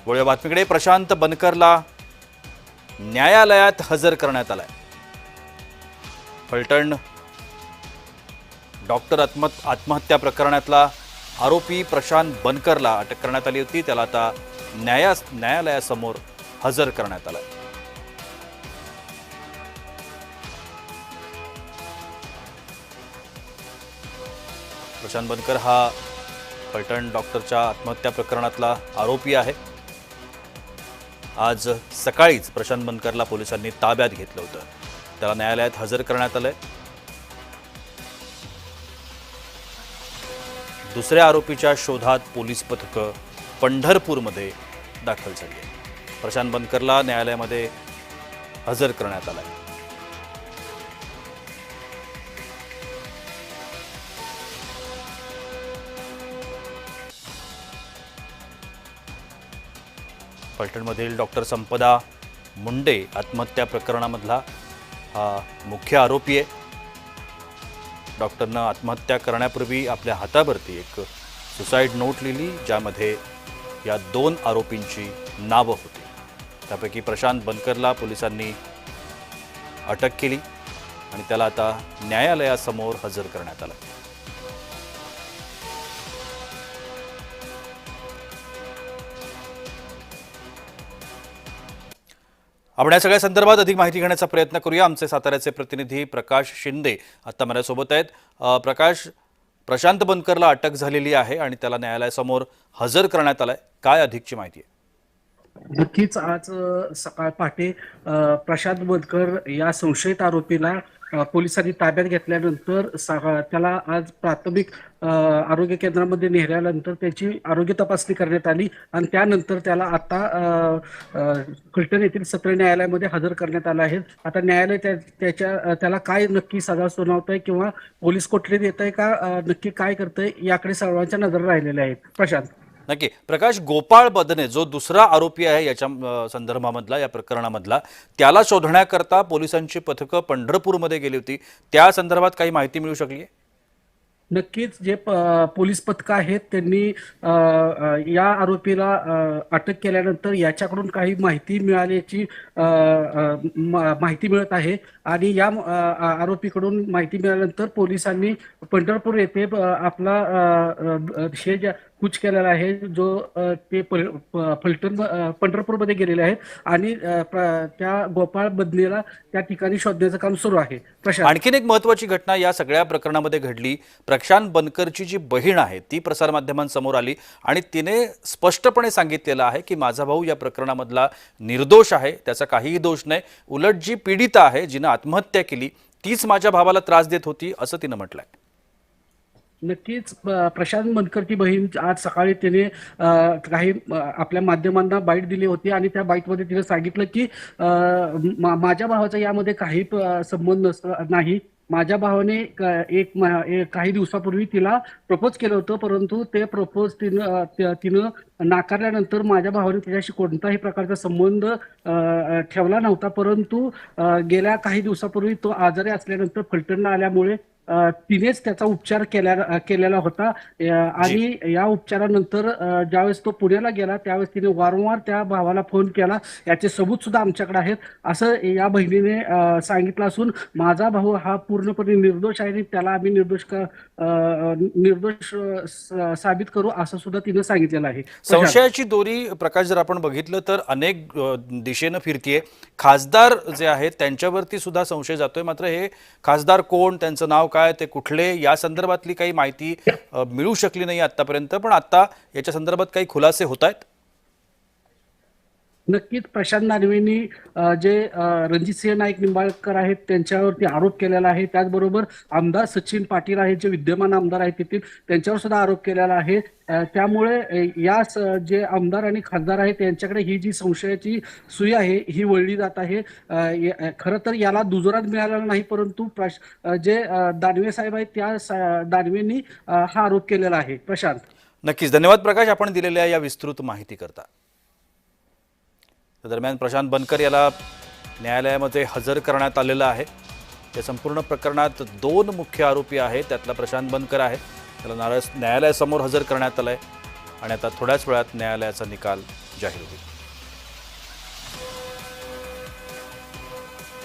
वळूया बातमीकडे। प्रशांत बनकरला न्यायालयात हजर करण्यात आलाय। फलटण डॉक्टर आत्महत्या प्रकरणातला आरोपी प्रशांत बनकरला अटक करण्यात आली होती। त्याला आता न्यायालयासमोर हजर करण्यात आलाय। प्रशांत बनकर हा फलटण डॉक्टरच्या आत्महत्या प्रकरणातला आरोपी आहे। आज सकाळीच प्रशांत बनकरला पोलिसांनी ताब्यात घेतलं होतं। त्याला न्यायालयात हजर करण्यात आलंय। दुसऱ्या आरोपीच्या शोधात पोलीस पथकं पंढरपूरमध्ये दाखल झाली आहे। प्रशांत बनकरला न्यायालयामध्ये हजर करण्यात आलंय। फलटणमधील डॉक्टर संपदा मुंडे आत्महत्या प्रकरणामधला हा मुख्य आरोपी आहे। डॉक्टरनं आत्महत्या करण्यापूर्वी आपल्या हातावरती एक सुसाईड नोट लिहिली, ज्यामध्ये या 2 आरोपींची नावं होती। त्यापैकी प्रशांत बनकरला पोलिसांनी अटक केली आणि त्याला आता न्यायालयासमोर हजर करण्यात आलं। आपण या सगळ्या संदर्भात अधिक माहिती घेण्याचा प्रयत्न करूया। आमचे साताऱ्याचे प्रतिनिधी प्रकाश शिंदे आता माझ्यासोबत आहेत। प्रकाश, प्रशांत बनकरला अटक झालेली आहे आणि त्याला न्यायालयासमोर हजर करण्यात आलंय, काय अधिकची माहिती आहे? नक्कीच आज सकाळ पहाटे प्रशांत बनकर या संशयित आरोपीला पोलिसांनी ताब्यात घेतल्यानंतर त्याला आज प्राथमिक आरोग्य केंद्रामध्ये नेल्यानंतर त्याची आरोग्य तपासणी करण्यात आली आणि त्यानंतर त्याला आता फलटण येथील सत्र न्यायालयामध्ये हजर करण्यात आलं आहे। आता न्यायालय त्याला काय नक्की सजा सुनावतंय किंवा पोलीस कोठडी देत आहे का, नक्की काय करतंय याकडे सर्वांच्या नजर राहिलेल्या आहेत। प्रशांत, नक्की प्रकाश, गोपाळ बदने जो दुसरा आरोपी आहे याच्या संदर्भामधला, या प्रकरणामधला, त्याला शोधण्याकरता पोलिसांची पथकं पंढरपूरमध्ये गेली होती। त्या संदर्भात काही माहिती मिळू शकली आहे? नक्कीच जे पोलीस पथक आहेत त्यांनी या आरोपीला अटक केल्यानंतर याच्याकडून काही माहिती मिळाल्याची माहिती मिळत आहे आणि या आरोपीकडून माहिती मिळाल्यानंतर पोलिसांनी पंढरपूर येथे आपला कूच केलेला आहे, जो ते फलटण पंढरपूरमध्ये गेलेले आहेत आणि त्या गोपाळ बदनेला त्या ठिकाणी शोधण्याचं काम सुरू आहे। प्रशांत, आणखीन एक महत्त्वाची घटना या सगळ्या प्रकरणामध्ये घडली। प्रशांत बनकरची जी बहीण आहे ती प्रसारमाध्यमांसमोर आली आणि तिने स्पष्टपणे सांगितलेलं आहे की माझा भाऊ या प्रकरणामधला निर्दोष आहे, त्याचा काहीही दोष नाही। उलट जी पीडिता आहे, जिने आत्महत्या केली, तीच माझ्या भावाला त्रास देत होती, असं तिने म्हटलंय। नक्कीच प्रशांत बनकरची बहीण आज सकाळी तिने काही आपल्या माध्यमांना बाईट दिली होती आणि त्या बाईटमध्ये तिने सांगितलं की माझ्या भावाचा यामध्ये काही संबंध नाही। माझ्या भावाने काही दिवसापूर्वी तिला प्रपोज केलं होतं, परंतु ते प्रपोज तिनं नाकारल्यानंतर माझ्या भावाने तिच्याशी कोणताही प्रकारचा संबंध ठेवला नव्हता। परंतु गेल्या काही दिवसापूर्वी तो आजारी असल्यानंतर फलटणला आल्यामुळे तिनेच त्याचा उपचार केलेला होता आणि या उपचारानंतर ज्यावेळेस तो पुण्याला गेला त्यावेळेस तिने वारंवार त्या भावाला फोन केला। याचे सबूत सुद्धा आमच्याकडे आहेत, असं या बहिणीने सांगितलं असून माझा भाऊ हा पूर्णपणे निर्दोष आहे आणि त्याला आम्ही निर्दोष साबित करू असं सुद्धा तिने सांगितलेलं आहे। संशयाची दोरी प्रकाश जर आपण बघितलं तर अनेक दिशेनं फिरतीये। खासदार जे आहेत त्यांच्यावरती सुद्धा संशय जातोय, मात्र हे खासदार कोण, त्यांचं नाव काय, ते कुठले, या संदर्भातली काही माहिती मिळू शकली नाही आतापर्यंत। पण आता याच्या संदर्भात काही खुलासे होत आहेत? नक्कीच प्रशांत दानवेंनी जे रणजितसिंह नाईक निंबाळकर आहेत त्यांच्यावरती आरोप केलेला आहे, त्याचबरोबर आमदार सचिन पाटील आहेत जे विद्यमान आमदार आहेत तेथील, त्यांच्यावर सुद्धा आरोप केलेला आहे। त्यामुळे या जे आमदार आणि खासदार आहेत त्यांच्याकडे ही जी संशयाची सुई आहे ही वळली जात आहे। खरं तर याला दुजोरा मिळालेला नाही, परंतु जे दानवे साहेब आहेत त्या दानवेंनी हा आरोप केलेला आहे। प्रशांत, नक्कीच धन्यवाद प्रकाश, आपण दिलेल्या या विस्तृत माहिती करता। दरम्यान प्रशांत बनकर याला न्यायालयामध्ये हजर करण्यात आलेलं आहे। या संपूर्ण प्रकरणात 2 मुख्य आरोपी आहेत, त्यातला प्रशांत बनकर आहे, त्याला न्यायालयासमोर हजर करण्यात आलंय। आणि आता थोड्याच वेळात न्यायालयाचा निकाल जाहीर होईल.